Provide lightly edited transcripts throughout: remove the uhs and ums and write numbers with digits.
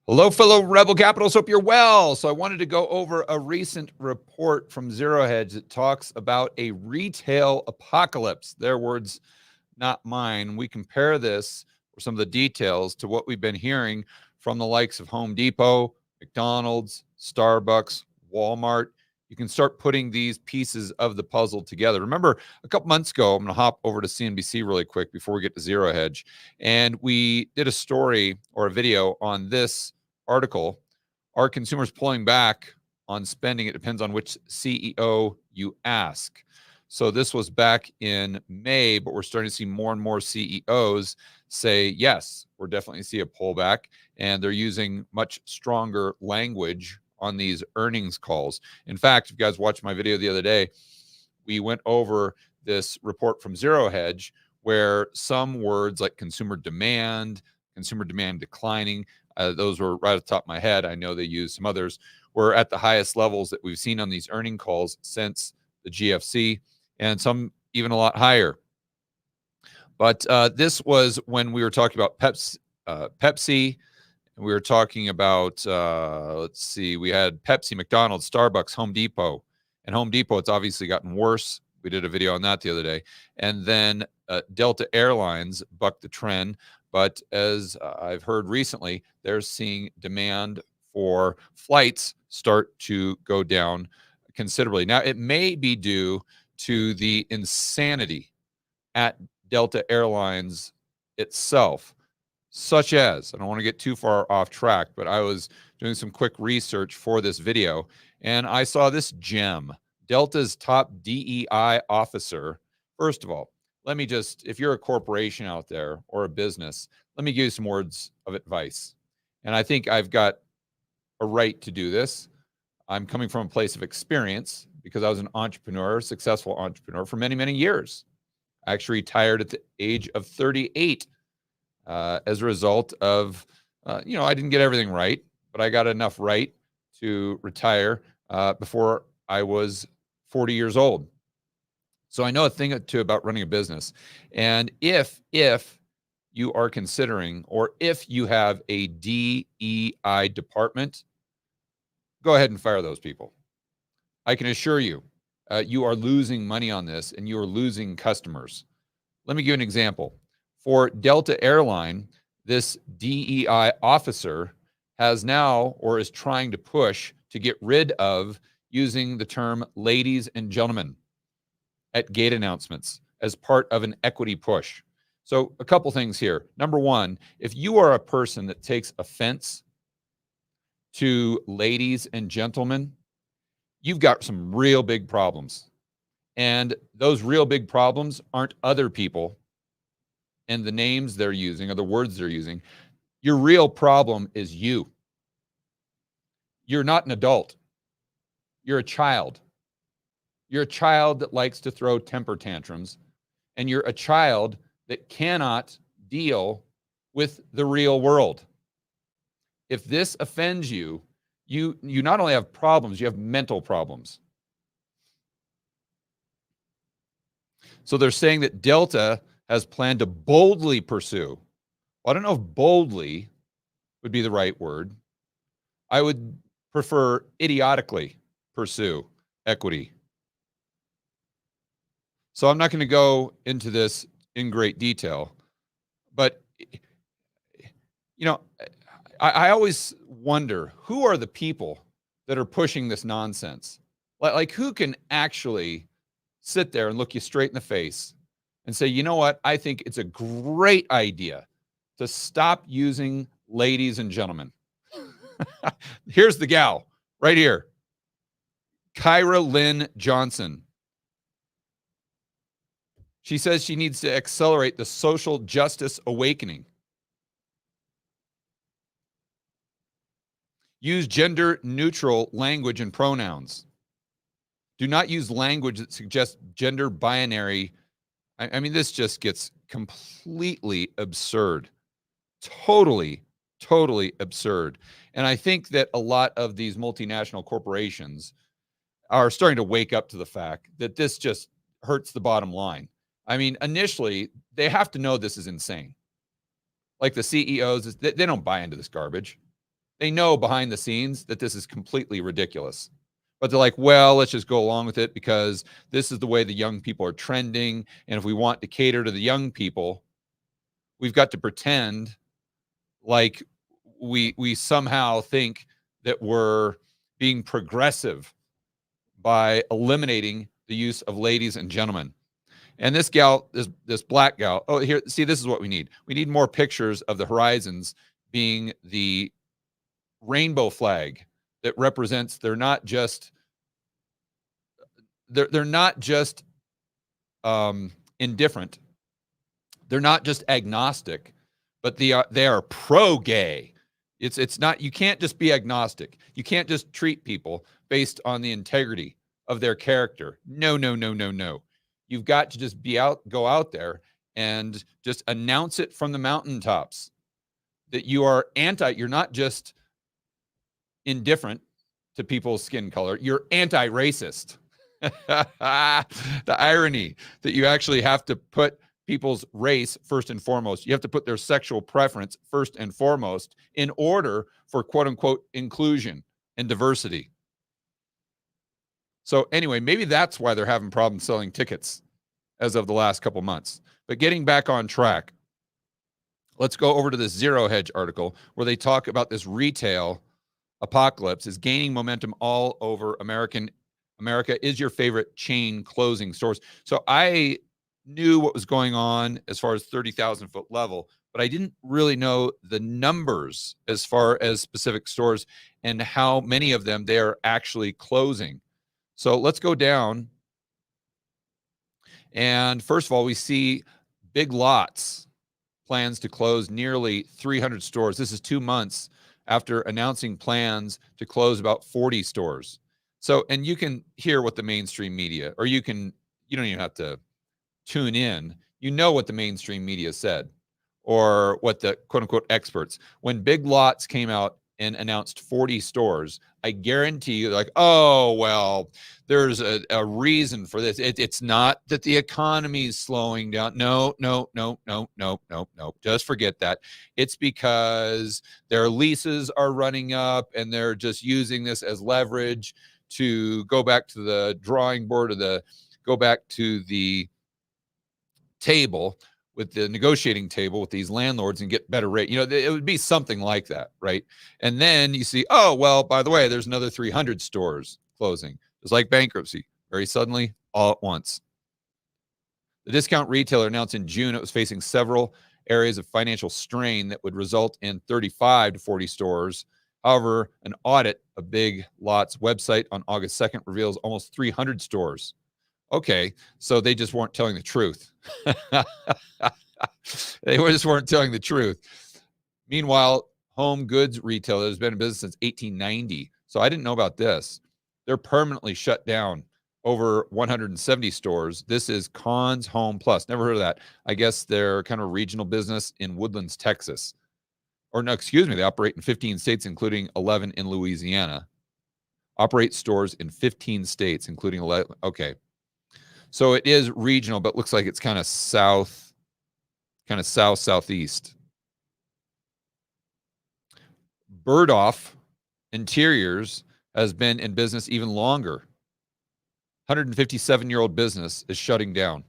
Hello, fellow Rebel Capitals. Hope you're well. So, I wanted to go over a recent report from Zero Hedge that talks about a retail apocalypse. Their words, not mine. We compare this, or some of the details, to what we've been hearing from the likes of Home Depot, McDonald's, Starbucks, Walmart. You can start putting these pieces of the puzzle together. Remember, a couple months ago, I'm going to hop over to CNBC really quick before we get to Zero Hedge. And we did a story or a video on this article. Are consumers pulling back on spending? It depends on which CEO you ask. So this was back in May, but we're starting to see more and more CEOs say, yes, we're definitely see a pullback, and they're using much stronger language on these earnings calls. In fact, if you guys watched my video the other day, we went over this report from Zero Hedge where some words like consumer demand declining, those were right at the top of my head. I know they used some others, were at the highest levels that we've seen on these earning calls since the GFC, and some even a lot higher. But this was when we were talking about Pepsi, and we were talking about, let's see, we had Pepsi, McDonald's, Starbucks, Home Depot. And Home Depot, it's obviously gotten worse. We did a video on that the other day. And then Delta Airlines bucked the trend. But as I've heard recently, they're seeing demand for flights start to go down considerably. Now, it may be due to the insanity at Delta Airlines itself, such as, I don't want to get too far off track, but I was doing some quick research for this video, and I saw this gem. Delta's top DEI officer. First of all, let me just, if you're a corporation out there or a business, let me give you some words of advice. And I think I've got a right to do this. I'm coming from a place of experience because I was an entrepreneur, successful entrepreneur for many, many years. I actually retired at the age of 38 as a result of, I didn't get everything right, but I got enough right to retire before I was 40 years old. So I know a thing or two about running a business. And if you are considering, or if you have a DEI department, go ahead and fire those people. I can assure you, you are losing money on this and you are losing customers. Let me give you an example. For Delta Airline, this DEI officer has now, or is trying to push to get rid of, using the term ladies and gentlemen at gate announcements as part of an equity push. So a couple things here. Number one, if you are a person that takes offense to ladies and gentlemen, you've got some real big problems. And those real big problems aren't other people and the names they're using or the words they're using. Your real problem is you. You're not an adult. You're a child. You're a child that likes to throw temper tantrums, and you're a child that cannot deal with the real world. If this offends you, you not only have problems, you have mental problems. So they're saying that Delta has planned to boldly pursue. Well, I don't know if boldly would be the right word. I would prefer idiotically pursue equity. So I'm not going to go into this in great detail, but I always wonder, who are the people that are pushing this nonsense? Like who can actually sit there and look you straight in the face and say, you know what, I think it's a great idea to stop using ladies and gentlemen. Here's the gal right here, Kyra Lynn Johnson. She says she needs to accelerate the social justice awakening. Use gender-neutral language and pronouns. Do not use language that suggests gender binary. I mean, this just gets completely absurd. Totally absurd. And I think that a lot of these multinational corporations are starting to wake up to the fact that this just hurts the bottom line. I mean, initially, they have to know this is insane. Like the CEOs, they don't buy into this garbage. They know behind the scenes that this is completely ridiculous. But they're like, well, let's just go along with it because this is the way the young people are trending. And if we want to cater to the young people, we've got to pretend like we somehow think that we're being progressive by eliminating the use of ladies and gentlemen. And this gal, this black gal, oh, here, see, this is what we need. We need more pictures of the horizons being the rainbow flag that represents they're not just indifferent. They're not just agnostic, but they are pro-gay. It's not, you can't just be agnostic. You can't just treat people based on the integrity of their character. No, no, no, no, no. You've got to just go out there and just announce it from the mountaintops that you are you're not just indifferent to people's skin color, you're anti-racist. The irony that you actually have to put people's race first and foremost. You have to put their sexual preference first and foremost in order for quote unquote inclusion and diversity. So anyway, maybe that's why they're having problems selling tickets as of the last couple months. But getting back on track, let's go over to this Zero Hedge article where they talk about this retail apocalypse is gaining momentum all over America is your favorite chain closing stores. So I knew what was going on as far as 30,000 foot level, but I didn't really know the numbers as far as specific stores and how many of them they are actually closing. So let's go down. And first of all, we see Big Lots plans to close nearly 300 stores. This is 2 months after announcing plans to close about 40 stores. So, and you can hear what the mainstream media, or you don't even have to tune in. You know what the mainstream media said, or what the quote unquote experts. When Big Lots came out and announced 40 stores, I guarantee you, like, oh, well, there's a reason for this. It's not that the economy is slowing down. No. Just forget that. It's because their leases are running up and they're just using this as leverage to go back to the drawing board or go back to the table with the negotiating table with these landlords and get better rate. It would be something like that, right? And then you see, oh, well, by the way, there's another 300 stores closing. It's like bankruptcy, very suddenly, all at once. The discount retailer announced in June it was facing several areas of financial strain that would result in 35 to 40 stores. However, an audit of Big Lots website on August 2nd reveals almost 300 stores. Okay, so they just weren't telling the truth. They just weren't telling the truth. Meanwhile, home goods retailer has been in business since 1890. So I didn't know about this. They're permanently shut down. Over 170 stores. This is Conn's Home Plus. Never heard of that. I guess they're kind of a regional business in Woodlands, Texas. Or no, excuse me, they operate in 15 states, including 11 in Louisiana. Operate stores in 15 states, including 11. Okay. So it is regional, but looks like it's kind of southeast. Burdoff Interiors has been in business even longer. 157-year-old business is shutting down.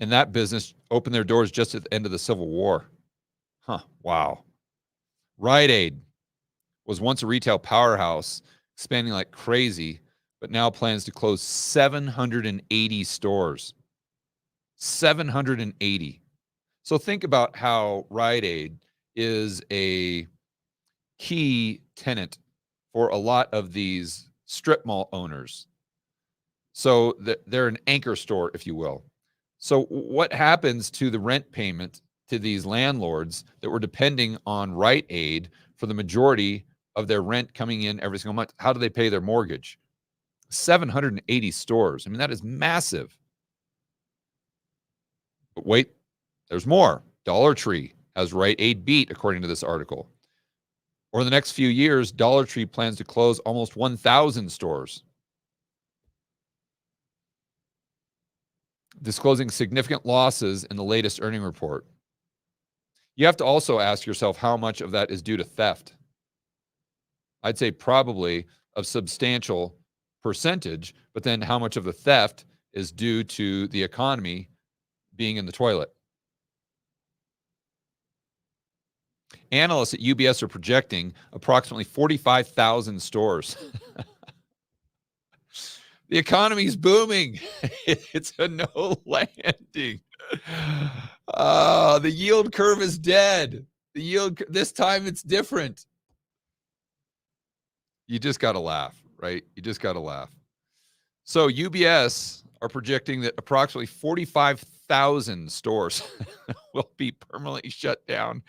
And that business opened their doors just at the end of the Civil War. Huh, wow. Rite Aid was once a retail powerhouse, expanding like crazy, but now plans to close 780 stores. 780. So think about how Rite Aid is a key tenant for a lot of these strip mall owners. So they're an anchor store, if you will. So what happens to the rent payment to these landlords that were depending on Rite Aid for the majority of their rent coming in every single month? How do they pay their mortgage? 780 stores. I mean, that is massive. But wait, there's more. Dollar Tree has Rite Aid beat, according to this article. Over the next few years, Dollar Tree plans to close almost 1,000 stores. disclosing significant losses in the latest earning report. You have to also ask yourself how much of that is due to theft. I'd say probably a substantial percentage, but then how much of the theft is due to the economy being in the toilet? Analysts at UBS are projecting approximately 45,000 stores. The economy's booming. It's a no landing. The yield curve is dead. This time it's different. You just got to laugh, right? You just got to laugh. So UBS are projecting that approximately 45,000 stores will be permanently shut down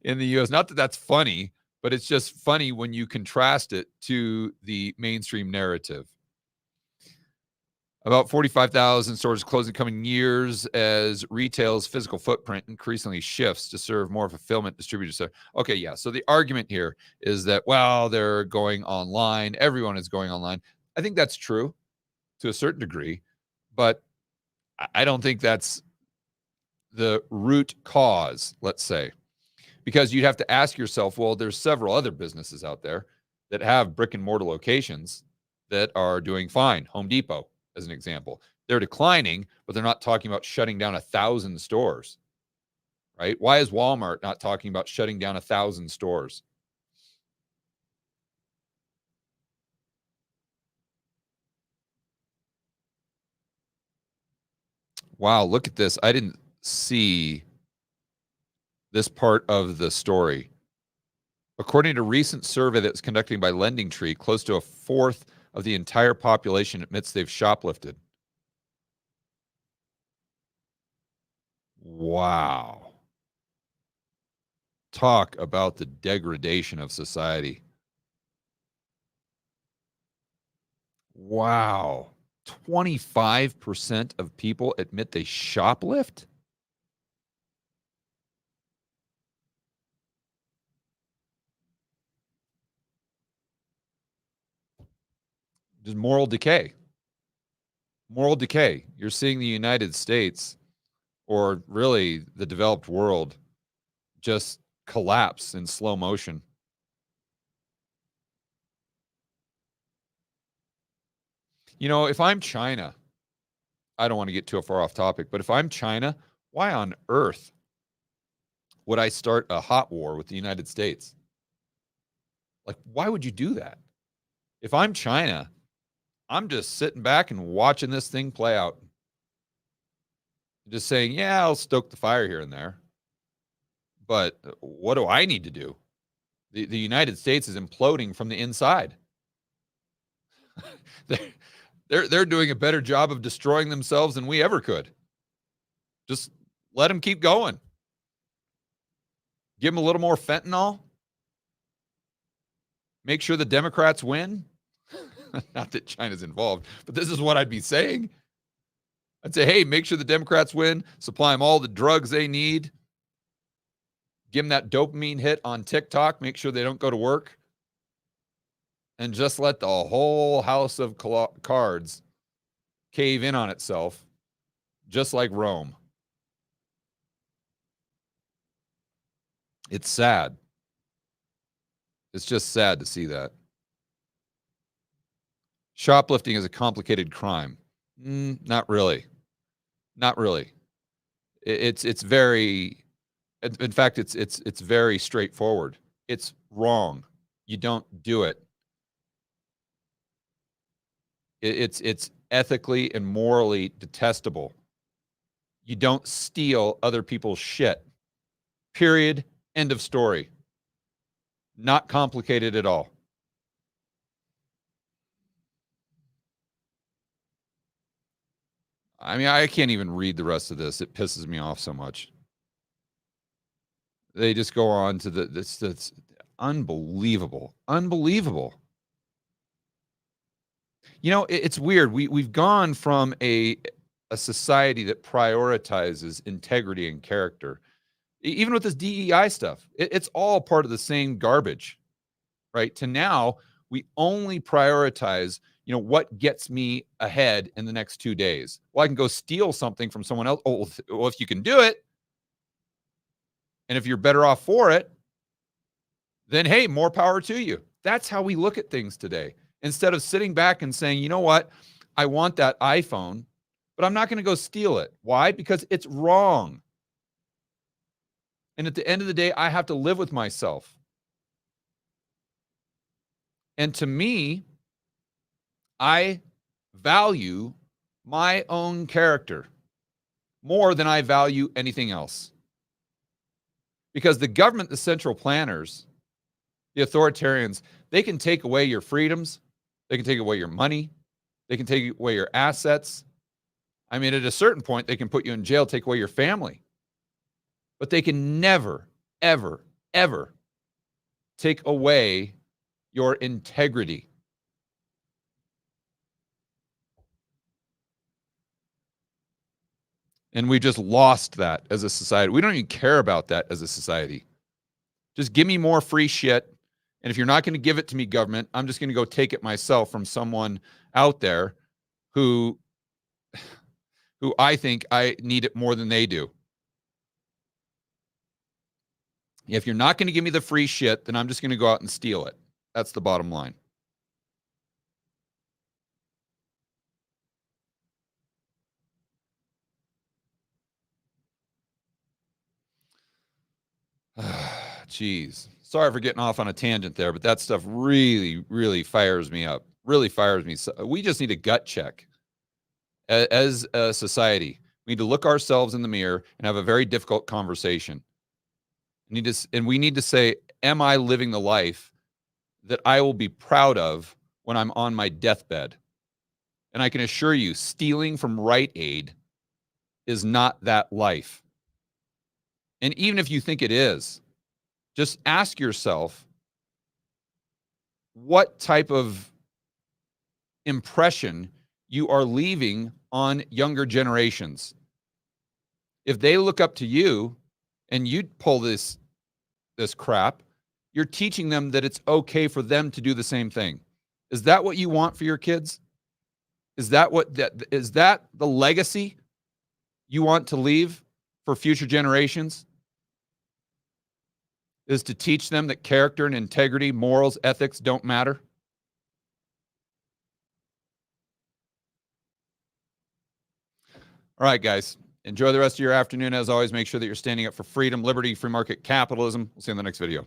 in the U.S. Not that that's funny, but it's just funny when you contrast it to the mainstream narrative. About 45,000 stores close in coming years as retail's physical footprint increasingly shifts to serve more fulfillment distributors. So, okay, yeah. So the argument here is that, well, they're going online. Everyone is going online. I think that's true to a certain degree, but I don't think that's the root cause, let's say, because you'd have to ask yourself, well, there's several other businesses out there that have brick and mortar locations that are doing fine. Home Depot, as an example, they're declining, but they're not talking about shutting down 1,000 stores, right? Why is Walmart not talking about shutting down 1,000 stores? Wow, look at this. I didn't see this part of the story. According to a recent survey that was conducted by LendingTree, close to a fourth of the entire population admits they've shoplifted. Wow. Talk about the degradation of society. Wow. 25% of people admit they shoplift? Just moral decay. Moral decay. You're seeing the United States, or really the developed world, just collapse in slow motion. You know, if I'm China, I don't want to get too far off topic, but if I'm China, why on earth would I start a hot war with the United States? Like, why would you do that? If I'm China, I'm just sitting back and watching this thing play out. Just saying, yeah, I'll stoke the fire here and there. But what do I need to do? The United States is imploding from the inside. they're doing a better job of destroying themselves than we ever could. Just let them keep going. Give them a little more fentanyl. Make sure the Democrats win. Not that China's involved, but this is what I'd be saying. I'd say, hey, make sure the Democrats win. Supply them all the drugs they need. Give them that dopamine hit on TikTok. Make sure they don't go to work. And just let the whole house of cards cave in on itself, just like Rome. It's sad. It's just sad to see that. Shoplifting is a complicated crime. Not really. Not really. It's very, in fact, it's very straightforward. It's wrong. You don't do it. It's ethically and morally detestable. You don't steal other people's shit. Period. End of story. Not complicated at all. I mean, I can't even read the rest of this. It pisses me off so much. They just go on to that's unbelievable. Unbelievable. You know, it's weird. We've gone from a society that prioritizes integrity and character. Even with this DEI stuff, it's all part of the same garbage, right? To now, we only prioritize, what gets me ahead in the next 2 days? Well, I can go steal something from someone else. Oh, well, if you can do it, and if you're better off for it, then hey, more power to you. That's how we look at things today. Instead of sitting back and saying, you know what, I want that iPhone, but I'm not going to go steal it. Why? Because it's wrong. And at the end of the day, I have to live with myself. And to me, I value my own character more than I value anything else. Because the government, the central planners, the authoritarians, they can take away your freedoms. They can take away your money. They can take away your assets. I mean, at a certain point, they can put you in jail, take away your family. But they can never, ever, ever take away your integrity. And we just lost that as a society. We don't even care about that as a society. Just give me more free shit. And if you're not going to give it to me, government, I'm just going to go take it myself from someone out there who I think I need it more than they do. If you're not going to give me the free shit, then I'm just going to go out and steal it. That's the bottom line. Jeez. Sorry for getting off on a tangent there, but that stuff really, really fires me up. Really fires me. So we just need a gut check as a society. We need to look ourselves in the mirror and have a very difficult conversation. We need to say, am I living the life that I will be proud of when I'm on my deathbed? And I can assure you, stealing from Rite Aid is not that life. And even if you think it is, just ask yourself, what type of impression you are leaving on younger generations. If they look up to you and you pull this crap, you're teaching them that it's okay for them to do the same thing. Is that what you want for your kids? Is that the legacy you want to leave for future generations? Is to teach them that character and integrity, morals, ethics don't matter? All right, guys. Enjoy the rest of your afternoon. As always, make sure that you're standing up for freedom, liberty, free market capitalism. We'll see you in the next video.